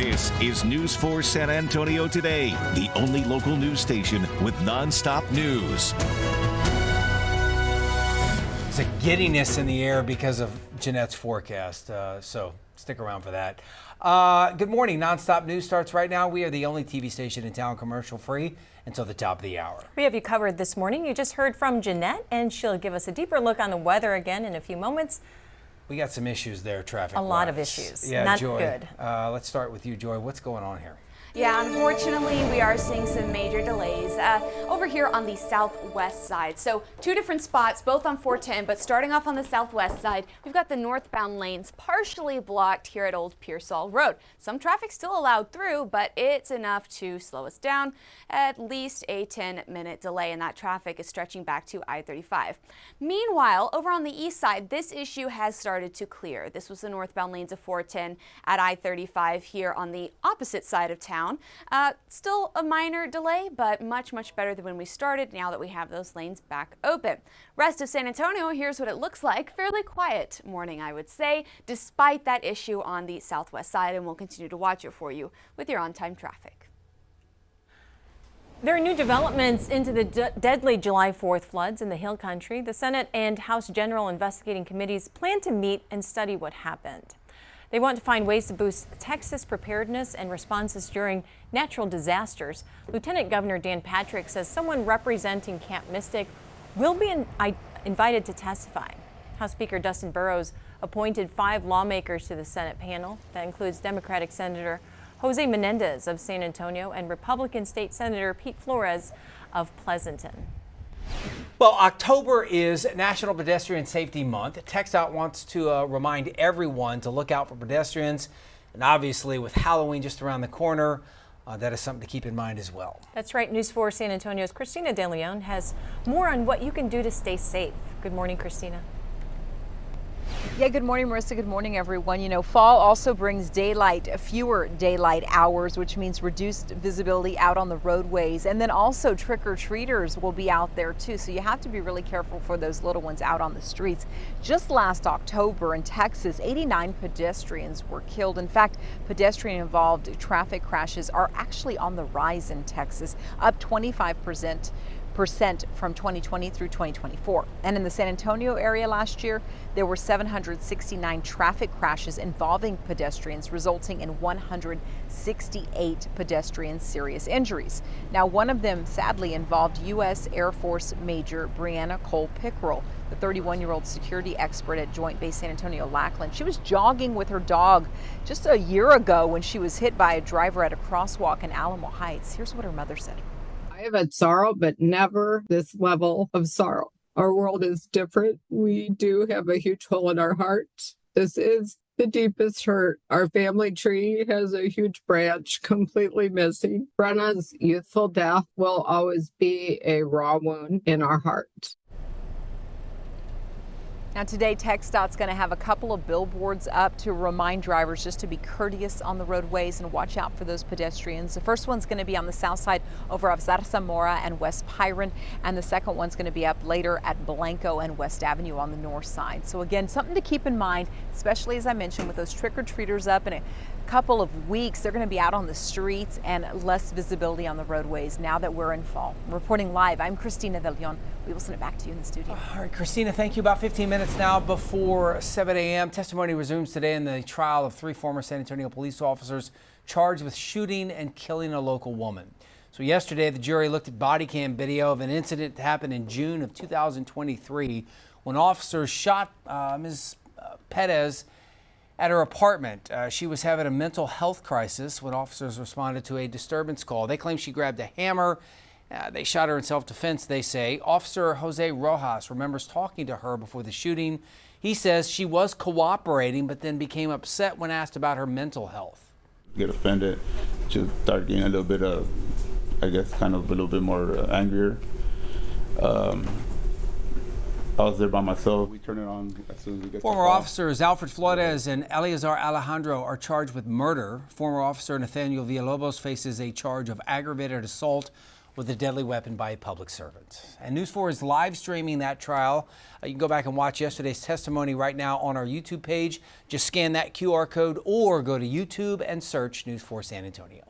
This is News 4 San Antonio Today, the only local news station with nonstop news. There's a giddiness in the air because of Jeannette's forecast, so stick around for that. Good morning. Nonstop news starts right now. We are the only TV station in town commercial free until the top of the hour. We have you covered this morning. You just heard from Jeannette, and she'll give us a deeper look on the weather again in a few moments. We got some issues there, traffic. A lot of issues. Yeah, not Joy. Good. Let's start with you, Joy. What's going on here? Yeah, unfortunately, we are seeing some major delays over here on the southwest side. So two different spots, both on 410, but starting off on the southwest side, we've got the northbound lanes partially blocked here at Old Pearsall Road. Some traffic still allowed through, but it's enough to slow us down. At least a 10-minute delay, and that traffic is stretching back to I-35. Meanwhile, over on the east side, this issue has started to clear. This was the northbound lanes of 410 at I-35 here on the opposite side of town. Still a minor delay, but much better than when we started now that we have those lanes back open. Rest of San Antonio, here's what it looks like. Fairly quiet morning, I would say, despite that issue on the southwest side, and we'll continue to watch it for you with your on-time traffic. There are new developments into the deadly July 4th floods in the Hill Country. The Senate and House General Investigating Committees plan to meet and study what happened. They want to find ways to boost Texas preparedness and responses during natural disasters. Lieutenant Governor Dan Patrick says someone representing Camp Mystic will be invited to testify. House Speaker Dustin Burrows appointed 5 lawmakers to the Senate panel. That includes Democratic Senator Jose Menendez of San Antonio and Republican State Senator Pete Flores of Pleasanton. Well, October is National Pedestrian Safety Month. TxDOT wants to remind everyone to look out for pedestrians. And obviously, with Halloween just around the corner, that is something to keep in mind as well. That's right. News 4 San Antonio's Christina De Leon has more on what you can do to stay safe. Good morning, Christina. Yeah, good morning, Marissa. Good morning, everyone. You know, fall also brings fewer daylight hours, which means reduced visibility out on the roadways. And then also trick-or-treaters will be out there too. So you have to be really careful for those little ones out on the streets. Just last October in Texas, 89 pedestrians were killed. In fact, pedestrian-involved traffic crashes are actually on the rise in Texas, up 25% from 2020 through 2024. And in the San Antonio area last year, there were 769 traffic crashes involving pedestrians, resulting in 168 pedestrian serious injuries. Now, one of them sadly involved U.S. Air Force Major Brianna Cole Pickerel, the 31-year-old security expert at Joint Base San Antonio Lackland. She was jogging with her dog just a year ago when she was hit by a driver at a crosswalk in Alamo Heights. Here's what her mother said. I have had sorrow, but never this level of sorrow. Our world is different. We do have a huge hole in our heart. This is the deepest hurt. Our family tree has a huge branch completely missing. Brenna's youthful death will always be a raw wound in our heart. Now today, TxDOT's going to have a couple of billboards up to remind drivers just to be courteous on the roadways and watch out for those pedestrians. The first one's going to be on the south side over of Zarzamora and West Pyron, and the second one's going to be up later at Blanco and West Avenue on the north side. So again, something to keep in mind, especially as I mentioned with those trick-or-treaters up in a couple of weeks. They're going to be out on the streets and less visibility on the roadways now that we're in fall. Reporting live, I'm Christina De Leon. We will send it back to you in the studio. All right, Christina, thank you. About 15 minutes now before 7 a.m. Testimony resumes today in the trial of 3 former San Antonio police officers charged with shooting and killing a local woman. So yesterday, the jury looked at body cam video of an incident that happened in June of 2023 when officers shot Ms. Perez at her apartment. She was having a mental health crisis when officers responded to a disturbance call. They claim she grabbed a hammer. They shot her in self-defense, they say. Officer Jose Rojas remembers talking to her before the shooting. He says she was cooperating, but then became upset when asked about her mental health. Get offended, just start getting a little bit of, I guess, kind of a little bit more angrier. I was there by myself. We turn it on as soon as we get Former officers Alfred Flores and Eleazar Alejandro are charged with murder. Former officer Nathaniel Villalobos faces a charge of aggravated assault with a deadly weapon by a public servant. And News 4 is live streaming that trial. You can go back and watch yesterday's testimony right now on our YouTube page. Just scan that QR code or go to YouTube and search News 4 San Antonio.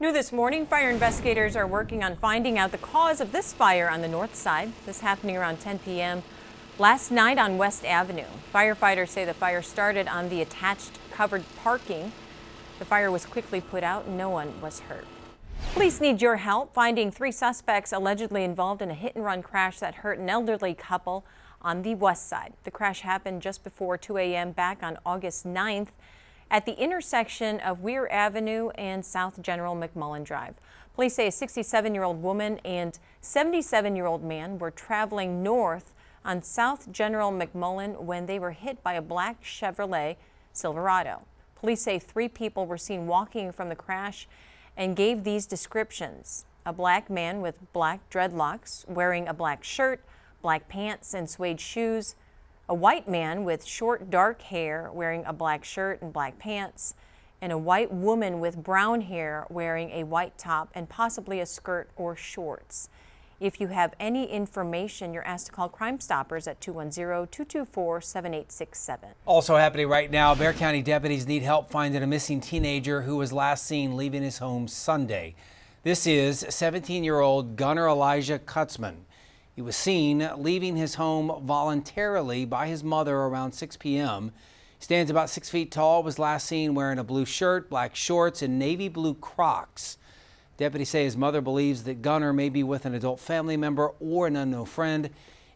New this morning, fire investigators are working on finding out the cause of this fire on the north side. This happening around 10 p.m. last night on West Avenue. Firefighters say the fire started on the attached covered parking. The fire was quickly put out and no one was hurt. Police need your help finding 3 suspects allegedly involved in a hit-and-run crash that hurt an elderly couple on the west side. The crash happened just before 2 a.m. back on August 9th. At the intersection of Weir Avenue and South General McMullen Drive. Police say a 67-year-old woman and 77-year-old man were traveling north on South General McMullen when they were hit by a black Chevrolet Silverado. Police say 3 people were seen walking from the crash and gave these descriptions. A black man with black dreadlocks wearing a black shirt, black pants and suede shoes. A white man with short dark hair wearing a black shirt and black pants, and a white woman with brown hair wearing a white top and possibly a skirt or shorts. If you have any information, you're asked to call Crime Stoppers at 210-224-7867. Also happening right now, Bexar County deputies need help finding a missing teenager who was last seen leaving his home Sunday. This is 17-year-old Gunnar Elijah Kutzman. He was seen leaving his home voluntarily by his mother around 6 p.m. He stands about 6 feet tall, was last seen wearing a blue shirt, black shorts, and navy blue Crocs. Deputies say his mother believes that Gunnar may be with an adult family member or an unknown friend.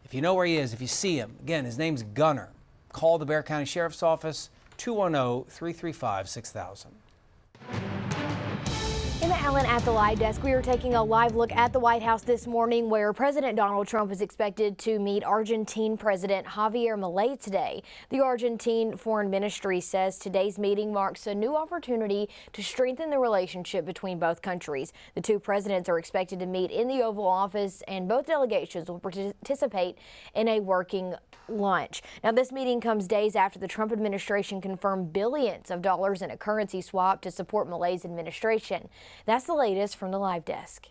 If you know where he is, if you see him, again, his name's Gunnar. Call the Bexar County Sheriff's Office, 210-335-6000. Emma Allen at the live desk. We are taking a live look at the White House this morning where President Donald Trump is expected to meet Argentine President Javier Milei today. The Argentine Foreign Ministry says today's meeting marks a new opportunity to strengthen the relationship between both countries. The 2 presidents are expected to meet in the Oval Office and both delegations will participate in a working lunch. Now, this meeting comes days after the Trump administration confirmed billions of dollars in a currency swap to support Milei's administration. That's the latest from the live desk.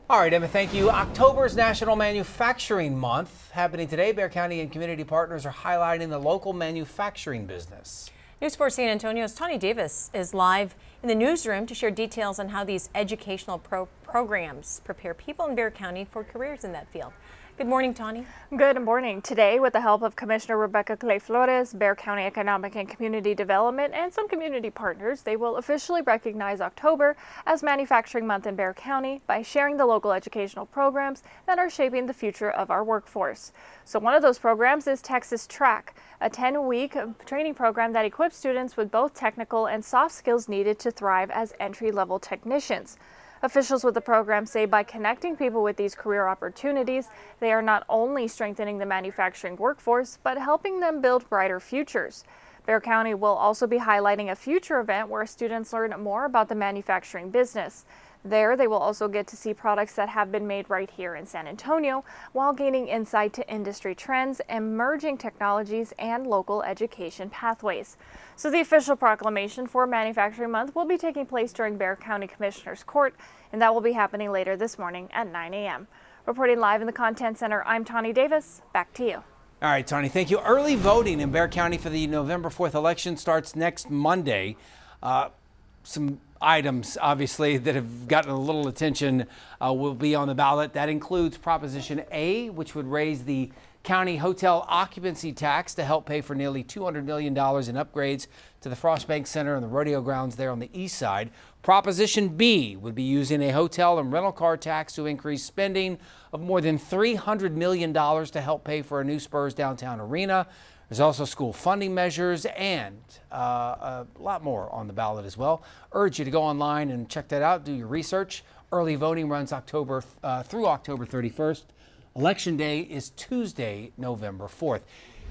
All right, Emma, thank you. October's National Manufacturing Month happening today. Bexar County and community partners are highlighting the local manufacturing business. News 4 San Antonio's Tawny Davis is live in the newsroom to share details on how these educational programs prepare people in Bexar County for careers in that field. Good morning, Tawny. Good morning. Today, with the help of Commissioner Rebecca Clay Flores, Bexar County Economic and Community Development, and some community partners, they will officially recognize October as Manufacturing Month in Bexar County by sharing the local educational programs that are shaping the future of our workforce. So one of those programs is Texas Track, a 10-week training program that equips students with both technical and soft skills needed to thrive as entry-level technicians. Officials with the program say by connecting people with these career opportunities, they are not only strengthening the manufacturing workforce, but helping them build brighter futures. Bexar County will also be highlighting a future event where students learn more about the manufacturing business. There, they will also get to see products that have been made right here in San Antonio, while gaining insight to industry trends, emerging technologies, and local education pathways. So the official proclamation for Manufacturing Month will be taking place during Bexar County Commissioner's Court, and that will be happening later this morning at 9 a.m. Reporting live in the Content Center, I'm Tawny Davis. Back to you. All right, Tawny, thank you. Early voting in Bexar County for the November 4th election starts next Monday. Some items, obviously, that have gotten a little attention will be on the ballot. That includes Proposition A, which would raise the county hotel occupancy tax to help pay for nearly $200 million in upgrades to the Frost Bank Center and the rodeo grounds there on the east side. Proposition B would be using a hotel and rental car tax to increase spending of more than $300 million to help pay for a new Spurs downtown arena. There's also school funding measures and a lot more on the ballot as well. Urge you to go online and check that out, do your research. Early voting runs through October 31st. Election Day is Tuesday, November 4th.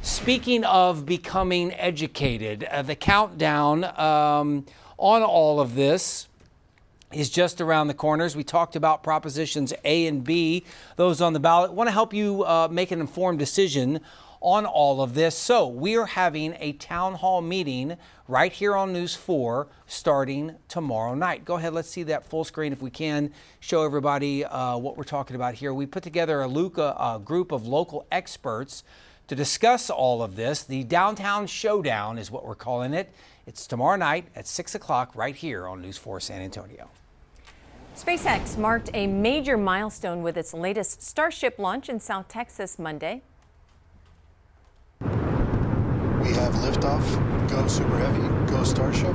Speaking of becoming educated, the countdown on all of this is just around the corners. We talked about Propositions A and B, those on the ballot. I want to help you make an informed decision on all of this. So we are having a town hall meeting right here on News 4 starting tomorrow night. Go ahead, let's see that full screen if we can, show everybody what we're talking about here. We put together a group of local experts to discuss all of this. The Downtown Showdown is what we're calling it. It's tomorrow night at 6 o'clock right here on News 4 San Antonio. SpaceX marked a major milestone with its latest Starship launch in South Texas Monday. We have liftoff. Go Super Heavy. Go Starship.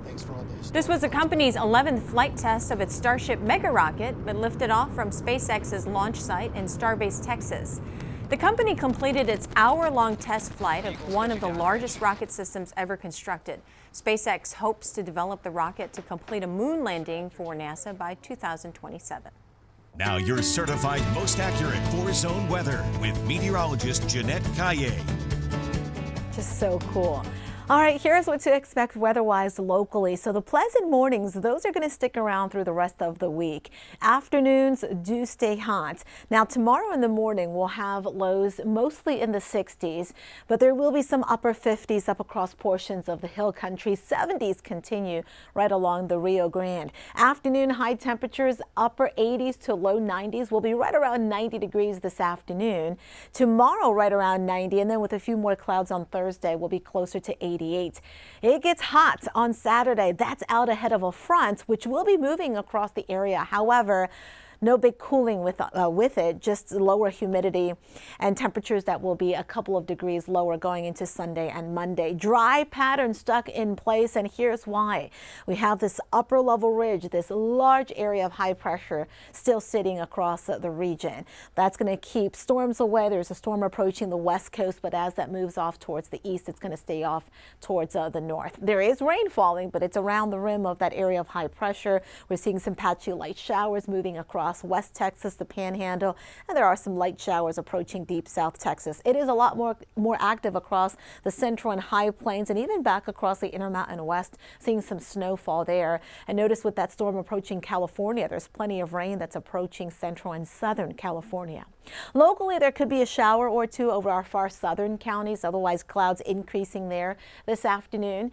Thanks for all those. This was the company's 11th flight test of its Starship mega rocket, but lifted off from SpaceX's launch site in Starbase, Texas. The company completed its hour-long test flight of one of the largest rocket systems ever constructed. SpaceX hopes to develop the rocket to complete a moon landing for NASA by 2027. Now your certified most accurate 4-zone weather with meteorologist Jeannette Calle. Just so cool. All right, here's what to expect weather-wise locally. So the pleasant mornings, those are going to stick around through the rest of the week. Afternoons do stay hot. Now tomorrow in the morning we'll have lows mostly in the 60s, but there will be some upper 50s up across portions of the hill country. 70s continue right along the Rio Grande. Afternoon high temperatures, upper 80s to low 90s. Will be right around 90 degrees this afternoon. Tomorrow right around 90, and then with a few more clouds on Thursday, we'll be closer to 88. It gets hot on Saturday. That's out ahead of a front, which will be moving across the area. However, no big cooling with it, just lower humidity and temperatures that will be a couple of degrees lower going into Sunday and Monday. Dry pattern stuck in place, and here's why. We have this upper level ridge, this large area of high pressure still sitting across the region. That's going to keep storms away. There's a storm approaching the west coast, but as that moves off towards the east, it's going to stay off towards the north. There is rain falling, but it's around the rim of that area of high pressure. We're seeing some patchy light showers moving across West Texas, the Panhandle, and there are some light showers approaching deep South Texas. It is a lot more active across the central and high plains, and even back across the Intermountain West, seeing some snowfall there. And notice with that storm approaching California, there's plenty of rain that's approaching central and southern California. Locally, there could be a shower or two over our far southern counties, otherwise clouds increasing there this afternoon.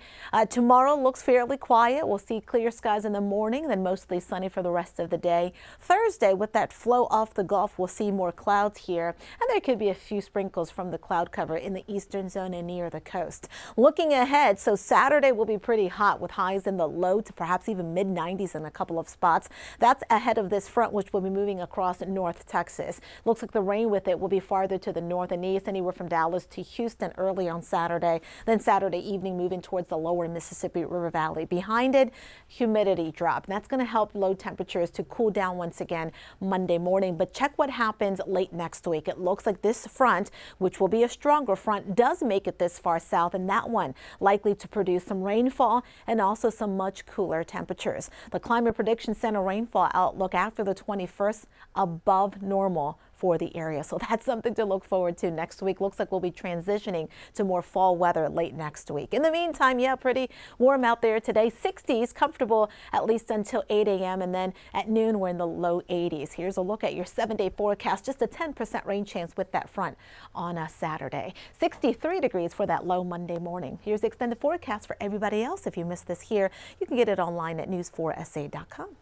Tomorrow looks fairly quiet. We'll see clear skies in the morning, then mostly sunny for the rest of the day. Thursday, with that flow off the Gulf, we'll see more clouds here, and there could be a few sprinkles from the cloud cover in the eastern zone and near the coast. Looking ahead, so Saturday will be pretty hot with highs in the low to perhaps even mid-90s in a couple of spots. That's ahead of this front, which will be moving across North Texas. Looks like the rain with it will be farther to the north and east, anywhere from Dallas to Houston early on Saturday. Then Saturday evening moving towards the lower Mississippi River Valley. Behind it, humidity drop. And that's going to help low temperatures to cool down once again Monday morning. But check what happens late next week. It looks like this front, which will be a stronger front, does make it this far south, and that one likely to produce some rainfall and also some much cooler temperatures. The Climate Prediction Center rainfall outlook after the 21st above normal for the area. So that's something to look forward to next week. Looks like we'll be transitioning to more fall weather late next week. In the meantime, yeah, pretty warm out there today. 60s, comfortable at least until 8 a.m. and then at noon we're in the low 80s. Here's a look at your 7-day forecast. Just a 10% rain chance with that front on a Saturday. 63 degrees for that low Monday morning. Here's the extended forecast for everybody else. If you missed this here, you can get it online at news4sa.com.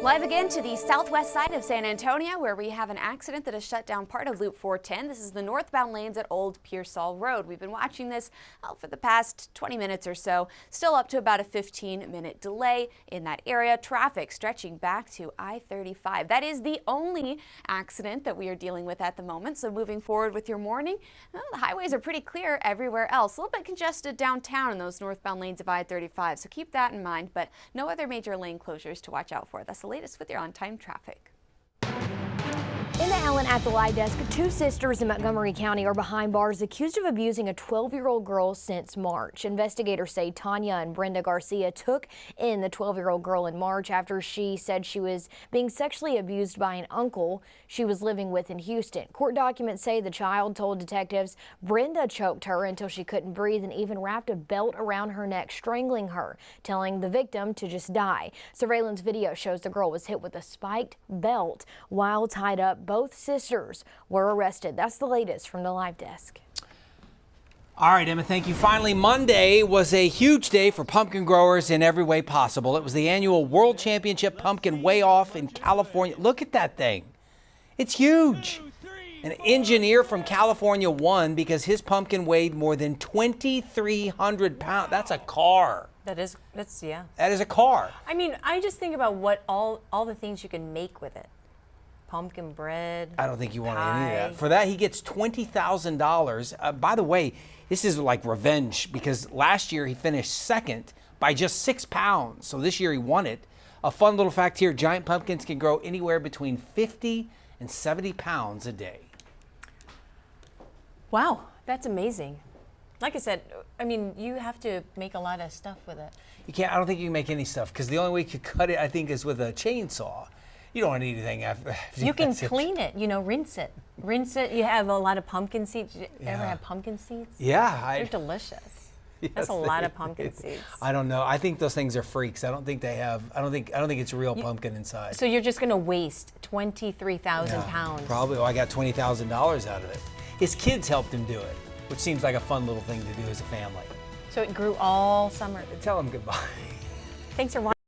Live again to the southwest side of San Antonio, where we have an accident that has shut down part of Loop 410. This is the northbound lanes at Old Pearsall Road. We've been watching this for the past 20 minutes or so. Still up to about a 15-minute delay in that area. Traffic stretching back to I-35. That is the only accident that we are dealing with at the moment. So moving forward with your morning, the highways are pretty clear everywhere else. A little bit congested downtown in those northbound lanes of I-35. So keep that in mind, but no other major lane closures to watch out for. That's the latest with your on-time traffic. In the Allen at the Live Desk, two sisters in Montgomery County are behind bars accused of abusing a 12-year-old girl since March. Investigators say Tanya and Brenda Garcia took in the 12-year-old girl in March after she said she was being sexually abused by an uncle she was living with in Houston. Court documents say the child told detectives Brenda choked her until she couldn't breathe and even wrapped a belt around her neck, strangling her, telling the victim to just die. Surveillance video shows the girl was hit with a spiked belt while tied up, Both sisters were arrested. That's the latest from the live desk. All right, Emma, thank you. Finally, Monday was a huge day for pumpkin growers in every way possible. It was the annual World Championship Pumpkin Weigh-Off in California. Look at that thing. It's huge. An engineer from California won because his pumpkin weighed more than 2,300 pounds. That's a car. That's yeah. That is a car. I mean, I just think about what all the things you can make with it. Pumpkin bread. I don't think you want pie. any of that. For that, he gets $20,000. By the way, this is like revenge because last year he finished second by just 6 pounds. So this year he won it. A fun little fact here, giant pumpkins can grow anywhere between 50 and 70 pounds a day. Wow, that's amazing. Like I said, I mean, you have to make a lot of stuff with it. You can't. I don't think you can make any stuff because the only way you could cut it, I think, is with a chainsaw. You don't need anything after. You can clean it, rinse it. Rinse it. You have a lot of pumpkin seeds. You ever have pumpkin seeds? Yeah. They're delicious. Yes, that's a lot of pumpkin seeds. I don't know. I think those things are freaks. I don't think they have. I don't think it's real pumpkin inside. So you're just going to waste 23,000 pounds. Probably. Well, I got $20,000 out of it. His kids helped him do it, which seems like a fun little thing to do as a family. So it grew all summer. Tell him goodbye. Thanks for watching.